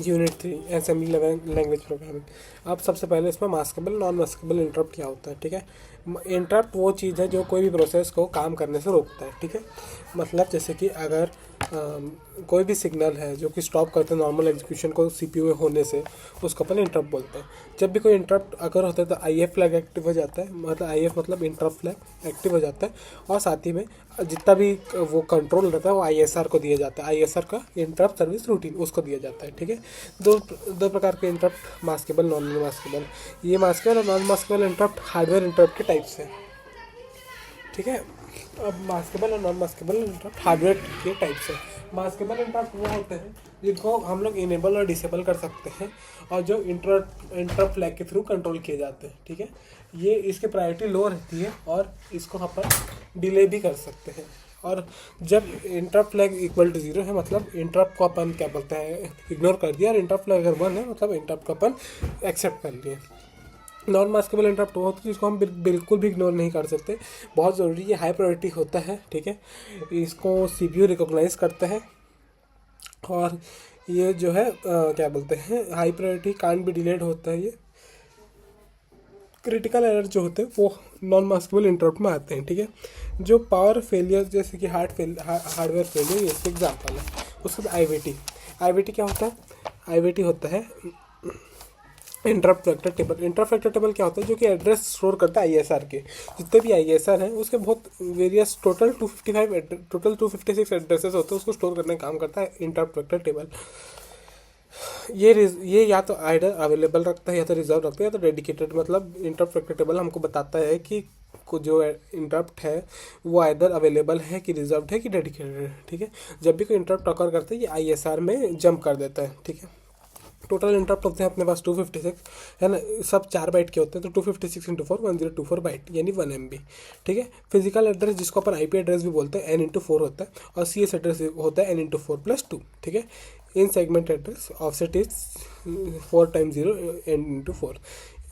Unit 3 assembly language programming. अब सबसे पहले इसमें मास्केबल नॉन मास्केबल इंटरप्ट क्या होता है, ठीक है। इंटरप्ट वो चीज़ है जो कोई भी प्रोसेस को काम करने से रोकता है, ठीक है। मतलब जैसे कि अगर कोई भी सिग्नल है जो कि स्टॉप करते हैं नॉर्मल एग्जीक्यूशन को सीपीयू में होने से, उसको अपन इंटरप्ट बोलते हैं। जब भी कोई इंटरप्ट अगर होता है तो आई एफ फ्लैग एक्टिव हो जाता है, मतलब आई एफ मतलब इंटरप्ट फ्लैग एक्टिव हो जाता है, और साथ ही में जितना भी वो कंट्रोल रहता है वो आई एस आर को दिया जाता है। आई एस आर का इंटरप्ट सर्विस रूटीन उसको दिया जाता है, ठीक है। दो प्रकार के इंटरप्ट, मास्केबल नॉन मास्केबल। ये मास्केबल और non maskable interrupt hardware interrupt के टाइप्स हैं, ठीक है। अब मास्केबल और नॉन मास्केबल इंटरप्ट हार्डवेयर के टाइप्स हैं। मास्केबल इंटरप्ट वो होते हैं जिनको हम लोग इनेबल और डिसेबल कर सकते हैं, और जो इंटरप्ट फ्लैग के थ्रू कंट्रोल किए जाते हैं, ठीक है। ये इसकी प्रायोरिटी लो रहती है और इसको अपन डिले भी कर सकते हैं। और जब इंटरप्ट फ्लैग इक्वल टू 0 है मतलब इंटरप्ट को अपन क्या बोलते हैं, इग्नोर कर दिया, और इंटरप्ट फ्लैग अगर 1 है मतलब इंटरप्ट को अपन एक्सेप्ट कर लिए। नॉन मास्केबल इंटरप्ट वो होता है जिसको हम बिल्कुल भी इग्नोर नहीं कर सकते, बहुत ज़रूरी है, हाई प्रायोरिटी होता है, ठीक है। इसको सीपीयू रिकॉग्नाइज करता है, और ये जो है क्या बोलते हैं, high priority can't be delayed होता है। ये क्रिटिकल एरर जो होते हैं वो नॉन मास्केबल इंटरप्ट में आते हैं, ठीक है। जो पावर फेलियर जैसे कि हार्डवेयर फेलियर, ये इसके एग्जाम्पल है। उसके बाद आई क्या होता है, आई होता है interrupt vector table. Interrupt vector table क्या होता है, जो कि एड्रेस स्टोर करता है आईएसआर के, जितने भी आईएसआर हैं उसके बहुत वेरियस टोटल 256 एड्रेसेस होते हैं, उसको स्टोर करने का काम करता है इंटरप्ट वेक्टर टेबल। ये या तो आइडर अवेलेबल रखता है, या तो रिजर्व रखता है, या तो डेडिकेटेड। मतलब इंटरप्ट वेक्टर टेबल हमको बताता है कि जो इंटरप्ट है वो आइदर अवेलेबल है कि रिजर्व्ड है कि डेडिकेटेड है, ठीक है। जब भी कोई इंटरप्ट अकर करता है ये आईएसआर में जंप कर देता है, ठीक है। टोटल इंटरप्ट होते हैं अपने पास 256, है ना। सब 4 बाइट के होते हैं, तो 256 × 4 1024 बाइट यानी 1 MB, ठीक है। फिजिकल एड्रेस जिसको अपन आईपी एड्रेस भी बोलते हैं n×4 होता है, और CS एड्रेस होता है n×4 + 2, ठीक है। इन segment address offset is 4 × 0 n×4।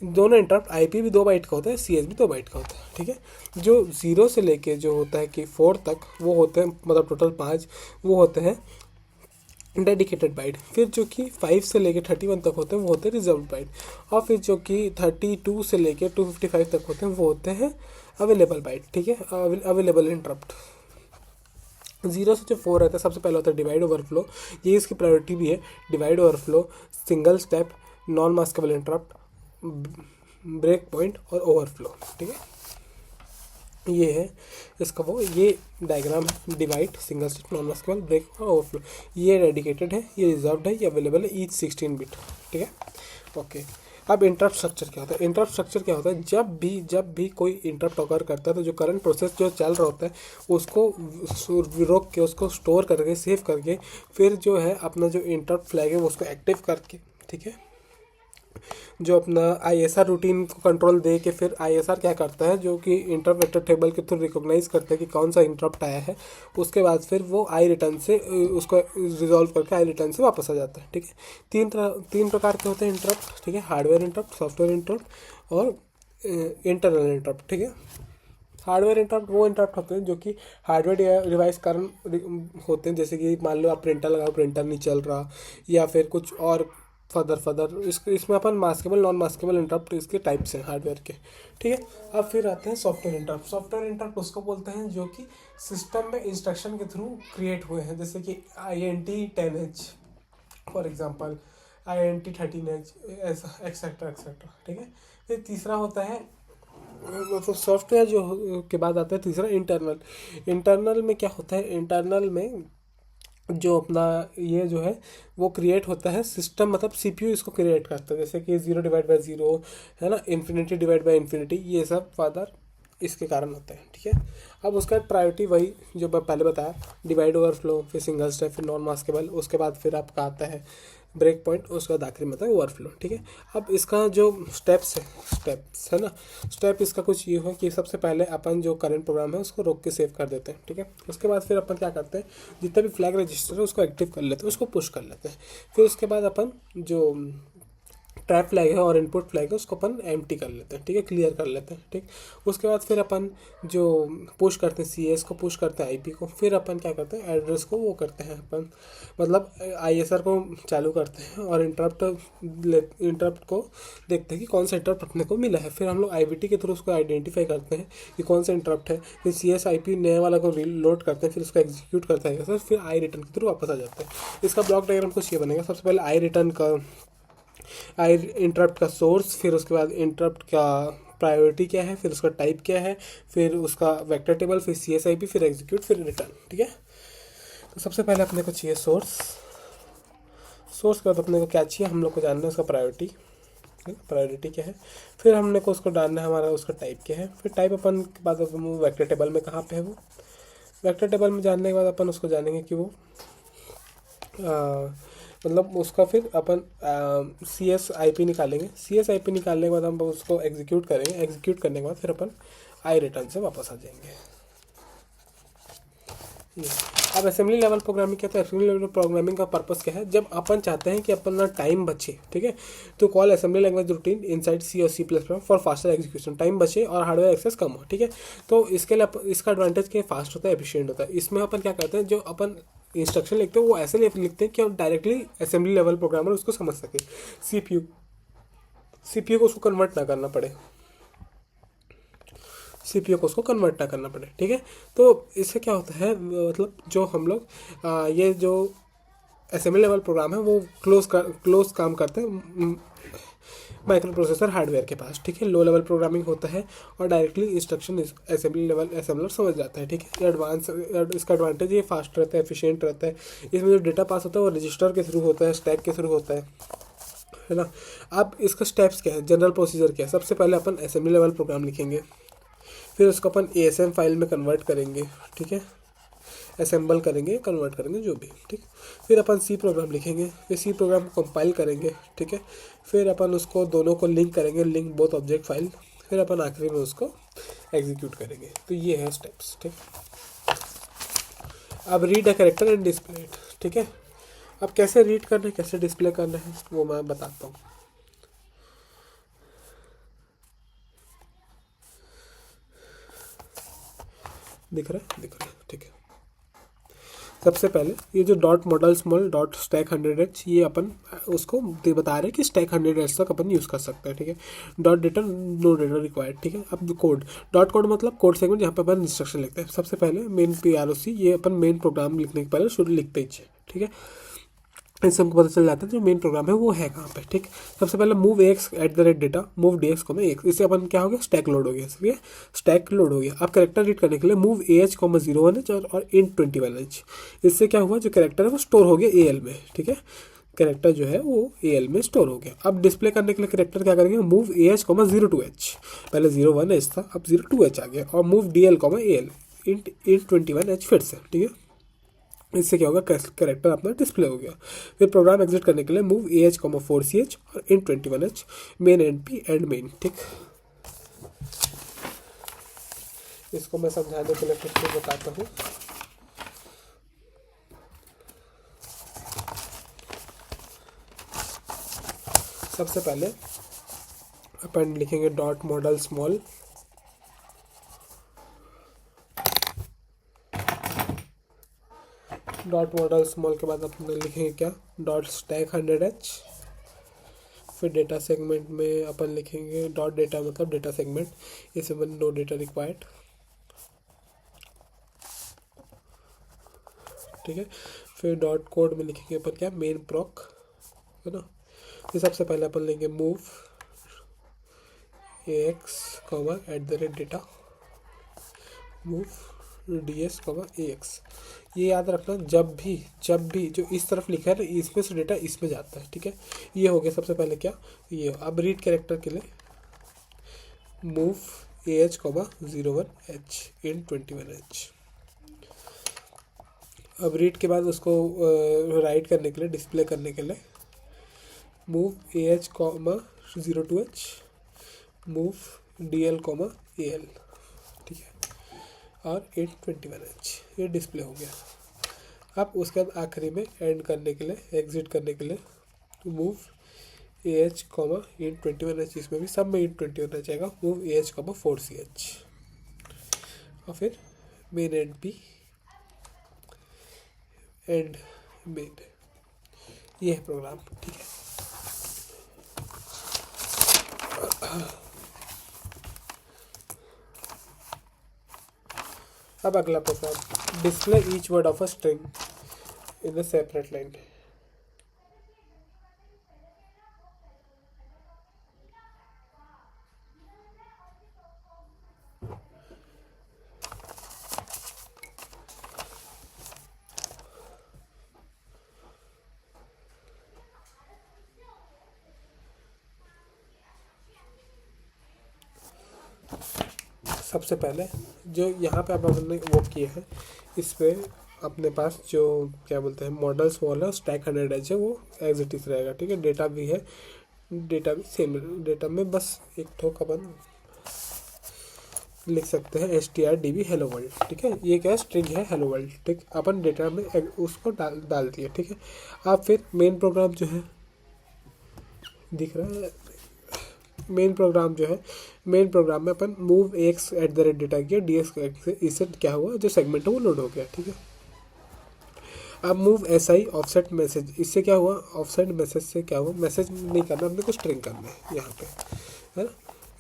दोनों इंटरप्ट आईपी भी 2 बाइट का होता है, CS भी 2 बाइट का होता है, ठीक है। जो 0 से लेके जो होता है कि 4 तक वो होते हैं, मतलब टोटल 5 वो होते हैं डेडिकेटेड बाइट। फिर जो कि 5 से लेके 31 तक होते हैं वो होते हैं रिजर्व बाइट। और फिर जो कि 32 से लेके 255 तक होते हैं वो होते हैं अवेलेबल बाइट, ठीक है, अवेलेबल इंटरप्ट। 0 से जो 4 रहता है सबसे पहले होता है डिवाइड ओवरफ्लो, ये इसकी प्रायोरिटी भी है। Divide overflow, single step, non maskable interrupt, break point और ओवरफ्लो, ठीक है। ये है इसका वो, ये डायग्राम है, divide, single step, non maskable, break और ओवरफ्लो। ये डेडिकेटेड है, ये रिजर्व्ड है, ये अवेलेबल है, ईच 16 बिट, ठीक है। ओके, अब इंटरप्ट स्ट्रक्चर क्या होता है। इंटरप्ट स्ट्रक्चर क्या होता है, जब भी कोई इंटरप्ट ऑकर करता है तो जो करंट प्रोसेस जो चल रहा होता है उसको रोक के, उसको स्टोर करके, सेव करके, फिर जो है अपना जो इंटरप्ट फ्लैग है वो उसको एक्टिव करके, ठीक है, जो अपना आईएसआर रूटीन को कंट्रोल दे के, फिर आईएसआर क्या करता है जो कि इंटरप्ट वेक्टर टेबल के थ्रू रिकॉग्नाइज करता है कि कौन सा इंटरप्ट आया है। उसके बाद फिर वो आई रिटर्न से उसको रिजॉल्व करके आई रिटर्न से वापस आ जाता है, ठीक है। तीन प्रकार के होते हैं इंटरप्ट, ठीक है। हार्डवेयर इंटरप्ट, सॉफ्टवेयर इंटरप्ट और इंटरनल इंटरप्ट, ठीक है। हार्डवेयर इंटरप्ट वो इंटरप्ट होते हैं जो कि हार्डवेयर डिवाइस कारण होते हैं, जैसे कि मान लो आप प्रिंटर लगाओ, प्रिंटर नहीं चल रहा, या फिर कुछ और फर्दर इसमें अपन मास्केबल नॉन मास्केबल इंटरप्ट इसके टाइप्स हैं हार्डवेयर के, ठीक है। अब फिर आते हैं सॉफ्टवेयर इंटरप्ट। सॉफ्टवेयर इंटरप्ट उसको बोलते हैं जो कि सिस्टम में इंस्ट्रक्शन के थ्रू क्रिएट हुए हैं, जैसे कि INT10H फॉर एग्जांपल, INT13H, ऐसा एक्सेट्रा एक्सेट्रा, ठीक है। फिर तीसरा होता है मतलब सॉफ्टवेयर जो के बाद आता है तीसरा इंटरनल। इंटरनल में क्या होता है, इंटरनल में जो अपना ये जो है वो क्रिएट होता है सिस्टम, मतलब सीपीयू इसको क्रिएट करता है, जैसे कि 0/0 है ना, इन्फिनिटी/इन्फिनिटी, ये सब फादर इसके कारण होते हैं, ठीक है। अब उसका प्रायोरिटी वही जो मैं पहले बताया, डिवाइड ओवरफ्लो, फिर सिंगल स्टेप, फिर नॉन मास्केबल, उसके बाद फिर आपका आता है ब्रेक पॉइंट, उसके बाद आखिरी में आता है ओवरफ्लो, ठीक है। अब इसका जो स्टेप्स है ना, स्टेप इसका कुछ ये है कि सबसे पहले अपन जो करंट प्रोग्राम है उसको रोक के सेव कर देते हैं, ठीक है। उसके बाद फिर अपन क्या करते हैं, जितना भी फ्लैग रजिस्टर है उसको एक्टिव कर लेते हैं, उसको पुश कर लेते हैं। फिर उसके बाद अपन जो ट्रैप फ्लैग है और इनपुट फ्लैग है उसको अपन एम्प्टी कर लेते हैं, ठीक है, क्लियर कर लेते हैं, ठीक। उसके बाद फिर अपन जो पुश करते हैं CS को, पुश करते हैं IP को, फिर अपन क्या करते हैं एड्रेस को वो करते हैं अपन, मतलब ISR को चालू करते हैं और इंटरप्ट को देखते हैं कि कौन सा इंटरप्ट अपने को मिला है। फिर हम लोग IVT के थ्रू उसको आइडेंटिफाई करते हैं कि कौन सा इंटरप्ट है। फिर CS IP नए वाला को लोड करते हैं, फिर उसको एग्जीक्यूट करता है सर, फिर आई रिटर्न के थ्रू वापस आ जाते हैं। इसका ब्लॉक डायग्राम कुछ ये बनेगा। सबसे पहले आई इंटरप्ट का सोर्स, फिर उसके बाद इंटरप्ट का प्रायोरिटी क्या है, फिर उसका टाइप क्या है, फिर उसका वेक्टर टेबल, फिर CSIP, फिर एग्जीक्यूट, फिर रिटर्न, ठीक है। तो सबसे पहले अपने को चाहिए सोर्स के बाद अपने को क्या चाहिए, हम लोग को जानना है उसका प्रायोरिटी क्या है, फिर हमने को उसको डालना है हमारा उसका टाइप क्या है, फिर टाइप अपन के बाद वो वेक्टर टेबल में कहाँ पे है, वो वेक्टर टेबल में जानने के बाद अपन उसको जानेंगे कि वो मतलब उसका फिर अपन CSIP निकालेंगे। CSIP निकालने के बाद हम उसको एग्जीक्यूट करेंगे। एग्जीक्यूट करने के बाद फिर अपन आई रिटर्न से वापस आ जाएंगे। अब असेंबली लेवल प्रोग्रामिंग क्या है, असेंबली लेवल प्रोग्रामिंग का पर्पस क्या है, जब अपन चाहते हैं कि अपना टाइम बचे, ठीक है, तो call assembly language routine inside C और C++ for faster execution, time बचे और हार्डवेयर एक्सेस कम हो, ठीक है। तो इसके लिए इसका एडवांटेज क्या, फास्ट होता है, एफिशिएंट होता है। इसमें अपन क्या करते हैं, जो अपन इंस्ट्रक्शन लिखते हैं वो ऐसे लिखते हैं कि हम डायरेक्टली असेंबली लेवल प्रोग्रामर उसको समझ सके, CPU को उसको कन्वर्ट ना करना पड़े, CPU को उसको कन्वर्ट ना करना पड़े, ठीक है। तो इससे क्या होता है, मतलब जो हम लोग ये जो असेंबली लेवल प्रोग्राम है वो क्लोज काम करते हैं माइक्रो प्रोसेसर हार्डवेयर के पास, ठीक है। लो लेवल प्रोग्रामिंग होता है और directly instruction assembly level assembler समझ जाता है, ठीक है। ये इसका एडवांटेज ये फास्ट रहता है, एफिशिएंट रहता है। इसमें जो डेटा पास होता है वो रजिस्टर के थ्रू होता है, स्टैक के थ्रू होता है ना। अब इसका स्टेप्स क्या है, जनरल प्रोसीजर क्या है, सबसे पहले अपन असेंबली लेवल प्रोग्राम लिखेंगे, फिर उसको अपन ASM फाइल में कन्वर्ट करेंगे, ठीक है, असेंबल करेंगे, कन्वर्ट करेंगे, जो भी, ठीक। फिर अपन C प्रोग्राम लिखेंगे, फिर C प्रोग्राम को कंपाइल करेंगे, ठीक है। फिर अपन उसको दोनों को लिंक करेंगे, लिंक बोथ ऑब्जेक्ट फाइल, फिर अपन आखिरी में उसको एग्जीक्यूट करेंगे। तो ये है स्टेप्स, ठीक। अब read a character and display it, ठीक है। अब कैसे रीड करना है, कैसे डिस्प्ले करना है, वो मैं बताता हूँ। दिख रहा है, ठीक है। सबसे पहले ये जो dot model small dot stack 100H, ये अपन उसको बता रहे हैं कि स्टैक 100H तक अपन यूज़ कर सकते हैं, ठीक है। Dot data no data required, ठीक है। अब कोड, डॉट कोड मतलब कोड सेगमेंट, जहाँ पे अपन इंस्ट्रक्शन लिखते हैं। सबसे पहले मेन PROC, ये अपन मेन प्रोग्राम लिखने के पहले शुरू लिखते ही, ठीक है। इससे हमको पता चल जाता है जो मेन प्रोग्राम है वो है कहाँ पे, ठीक। सबसे पहले move AX @data, move DX को AX, इससे अपन क्या हो गया, स्टैक लोड हो गया, इसलिए स्टैक लोड हो गया। अब कैरेक्टर रीड करने के लिए मूव AH, 01H और int 21H, इससे क्या हुआ, जो कैरेक्टर है वो स्टोर हो गया AL में, ठीक है। कैरेक्टर जो है वो AL में स्टोर हो गया। अब डिस्प्ले करने के लिए कैरेक्टर क्या करेंगे, मूव AH, 02H, पहले 01H था, अब 02H आ गया, और move DL, AL, int 21H फिर से, ठीक है। इससे क्या होगा, कैरेक्टर अपना डिस्प्ले हो गया। फिर प्रोग्राम एग्जिट करने के लिए मूव AH, 4CH और int 21H, main NP and main, ठीक। इसको मैं समझाने के लिए कुछ भी बताता हूँ। सबसे पहले अपन लिखेंगे dot model small, dot model small के बाद अपन लिखेंगे क्या, डॉट स्टैक 100H। फिर डेटा सेगमेंट में अपन लिखेंगे डॉट डेटा, मतलब डेटा सेगमेंट, इसमें नो डेटा रिक्वायर्ड, ठीक है। फिर डॉट कोड में लिखेंगे अपन क्या, मेन प्रॉक, है ना। फिर सबसे पहले अपन लेंगे move AX, @data, move DS, AX। ये याद रखना, जब भी जो इस तरफ लिखा है ना, इसमें से डेटा इसमें जाता है, ठीक है। ये हो गया सबसे पहले क्या, ये। अब रीड कैरेक्टर के लिए move AH, 01H, int 21H। अब रीड के बाद उसको राइट करने के लिए, डिस्प्ले करने के लिए move AH, 02H, move DL, AL, ठीक है, और int 21H, ये डिस्प्ले हो गया। अब उसके बाद आखिरी में एंड करने के लिए, एग्जिट करने के लिए move A H comma in 21H, इसमें भी सब में इन 21H आएगा। Move A H comma 4CH, और फिर main and B and main, ये है प्रोग्राम। ठीक है, अब अगला program, display each word of a string in a separate line. सबसे पहले जो यहाँ पे हमने वो किए हैं, इस पे अपने पास जो क्या बोलते हैं मॉडल्स वाला स्टैक 100H है, वो एज इट इज रहेगा। ठीक है, डेटा भी है, डेटा भी सेम, डेटा में बस एक ठोक अपन लिख सकते हैं strdb हेलो वर्ल्ड। ठीक है, ये क्या स्ट्रिंग है हेलो वर्ल्ड। ठीक, अपन डेटा में उसको डाल दिए। ठीक है, अब फिर मेन प्रोग्राम जो है दिख रहा है, मेन प्रोग्राम जो है, मेन प्रोग्राम में अपन move X at the rate data किया, डी एक्स से इससे क्या हुआ, जो सेगमेंट है वो लोड हो गया। ठीक है, अब move S I offset message, इससे क्या हुआ, ऑफसेट मैसेज से क्या हुआ, मैसेज नहीं करना अपने को, स्ट्रिंग करना है यहाँ पे, है ना।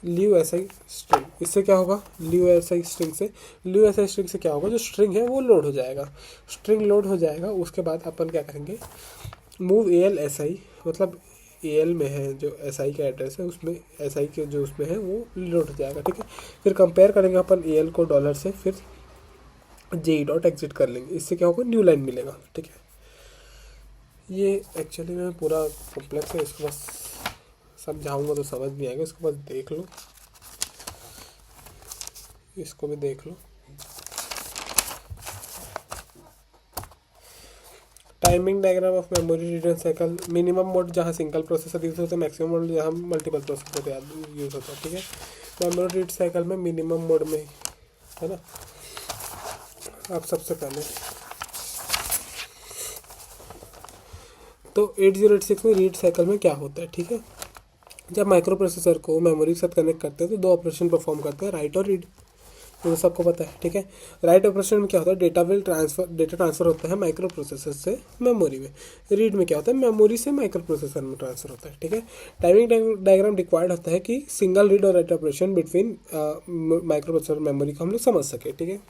लीव एस आई स्ट्रिंग, इससे क्या होगा, लीव एस आई स्ट्रिंग से, लीव एस आई स्ट्रिंग से क्या होगा, जो स्ट्रिंग है वो लोड हो जाएगा, स्ट्रिंग लोड हो जाएगा। उसके बाद अपन क्या करेंगे, move A L S I, मतलब ए एल में है जो एस आई का एड्रेस है, उसमें एस आई के जो उसमें है वो लोड हो जाएगा। ठीक है, फिर कंपेयर करेंगे अपन ए एल को डॉलर से, फिर जे डॉट एग्जिट कर लेंगे, इससे क्या होगा, न्यू लाइन मिलेगा। ठीक है, ये एक्चुअली में पूरा कॉम्प्लेक्स है, इसको बस समझाऊंगा तो समझ नहीं आएगा, इसको बस देख लो, इसको भी देख लो। Timing diagram of memory read and cycle, minimum mode जहाँ सिंगल प्रोसेसर यूज होता है, मैक्सिमम मोड जहाँ मल्टीपल प्रोसेसर यूज होता है। ठीक है, मेमोरी रीड साइकिल में मिनिमम मोड में, है ना। अब सबसे पहले तो 8086 में रीड साइकिल में क्या होता है। ठीक है, जब माइक्रो प्रोसेसर को मेमोरी के साथ कनेक्ट करते हैं तो दो ऑपरेशन परफॉर्म करते हैं, राइट और रीड, तो सबको पता है। ठीक है, राइट ऑपरेशन में क्या होता है, डेटा ट्रांसफर होता है माइक्रो प्रोसेसर से मेमोरी में। रीड में क्या होता है, मेमोरी से माइक्रो प्रोसेसर में ट्रांसफर होता है। ठीक है, टाइमिंग डायग्राम रिक्वायर्ड होता है कि सिंगल रीड और write operation between micro processor memory को हम लोग समझ सके। ठीक है,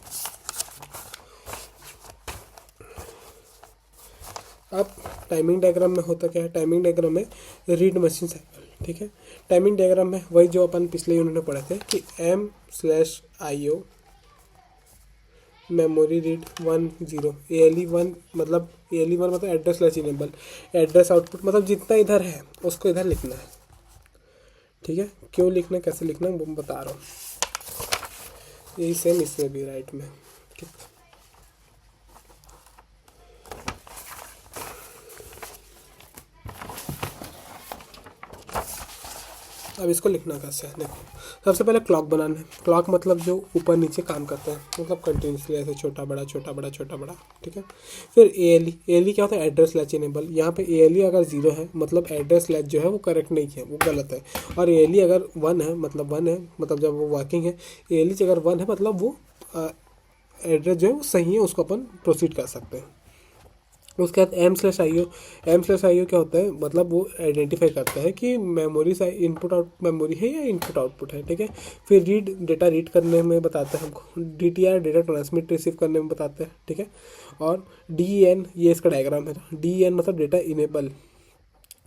अब टाइमिंग डायग्राम में होता क्या है, टाइमिंग डायग्राम में रीड मशीन साइकिल। ठीक है, टाइमिंग डायग्राम में वही जो अपन पिछले यूनिट में पढ़े थे कि M/IO मेमोरी रीड 10, ALE1 मतलब address slash enable, address output मतलब जितना इधर है उसको इधर लिखना है। ठीक है, क्यों लिखना है, कैसे लिखना है वो बता रहा हूँ, यही सेम इसमें भी राइट में। ठीक, अब इसको लिखना कैसे है, देखो सबसे पहले क्लॉक बनाना है। क्लॉक मतलब जो ऊपर नीचे काम करता है, मतलब कंटिन्यूसली ऐसे छोटा बड़ा छोटा बड़ा छोटा बड़ा। ठीक है, फिर ALE क्या होता है, एड्रेस लैच इनेबल। यहाँ पे ALE अगर 0 है मतलब एड्रेस लैच जो है वो करेक्ट नहीं है, वो गलत है। और ALE अगर 1 है मतलब 1 है, मतलब जब वो वर्किंग है। ALE अगर 1 है मतलब वो एड्रेस जो है वो सही है, उसको अपन प्रोसीड कर सकते हैं। उसके बाद M/IO क्या होता है, मतलब वो आइडेंटिफाई करता है कि मेमोरी से इनपुट आउट मेमोरी है या इनपुट आउटपुट है। ठीक है, फिर डेटा रीड करने में बताता है हमको, DTR डेटा ट्रांसमिट रिसीव करने में बताता है। ठीक है, और DEN ये इसका डायग्राम है, DEN मतलब डेटा इनेबल,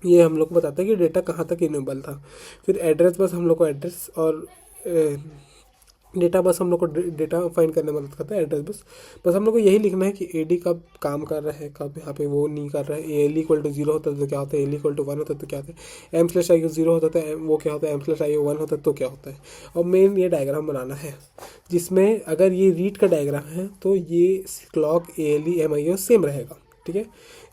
ये हम लोग को बताता है कि डेटा कहाँ तक इनेबल था। फिर एड्रेस बस हम लोग को एड्रेस और डेटा बस हम लोग को डेटा फाइंड करने में मदद करता है, एड्रेस बस हम लोग को यही लिखना है कि AD कब काम कर रहा है, कब यहाँ पे वो नहीं कर रहा है। ALE = 0 होता है तो क्या होता है, ALE = 1 होता है तो क्या होता है, M/IO 0 होता है वो क्या होता है, M/IO 1 होता है तो क्या होता है। और मेन ये डायग्राम बनाना है, जिसमें अगर ये रीड का डायग्राम है तो ये क्लॉक ALE MIO सेम रहेगा। ठीक है,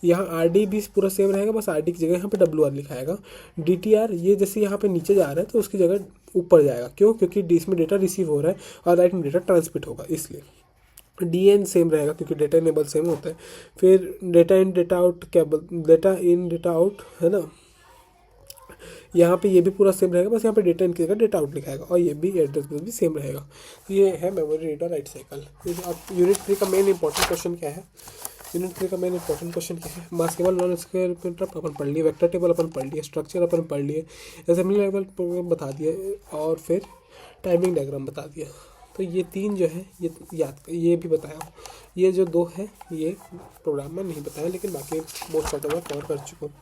यहाँ RD भी पूरा सेम रहेगा, बस RD की जगह यहाँ पे WR लिखाएगा। DTR ये जैसे यहाँ पे नीचे जा रहा है तो उसकी जगह ऊपर जाएगा, क्यों, क्योंकि इसमें डेटा रिसीव हो रहा है और राइट में डेटा ट्रांसमिट होगा, इसलिए। DN सेम रहेगा क्योंकि डेटा इनेबल सेम होता है। फिर डेटा इन डेटा आउट क्या डेटा इन डेटा आउट है ना, यहाँ पे ये भी पूरा सेम रहेगा, बस यहाँ पे डेटा इन की जगह डेटा आउट लिखाएगा, और ये भी एड्रेस बस भी सेम रहेगा। तो ये है मेमोरी रीड और राइट साइकिल। अब यूनिट 3 का मेन इंपॉर्टेंट क्वेश्चन क्या है? यूनिट 3 का मेन इंपॉर्टेंट क्वेश्चन क्या है? मास्केबल नॉन स्क्वायर इंटरप्ट अपन पढ़ लिए, वेक्टर टेबल अपन पढ़ लिए, स्ट्रक्चर अपन पढ़ लिए, असेंबली लेवल प्रोग्राम बता दिए, और फिर टाइमिंग डायग्राम बता दिया। तो ये 3 जो है ये याद, ये भी बताया। ये जो 2 है ये प्रोग्राम में नहीं बताया, लेकिन बाकी मोस्ट ऑफ द कवर कर चुका हूँ।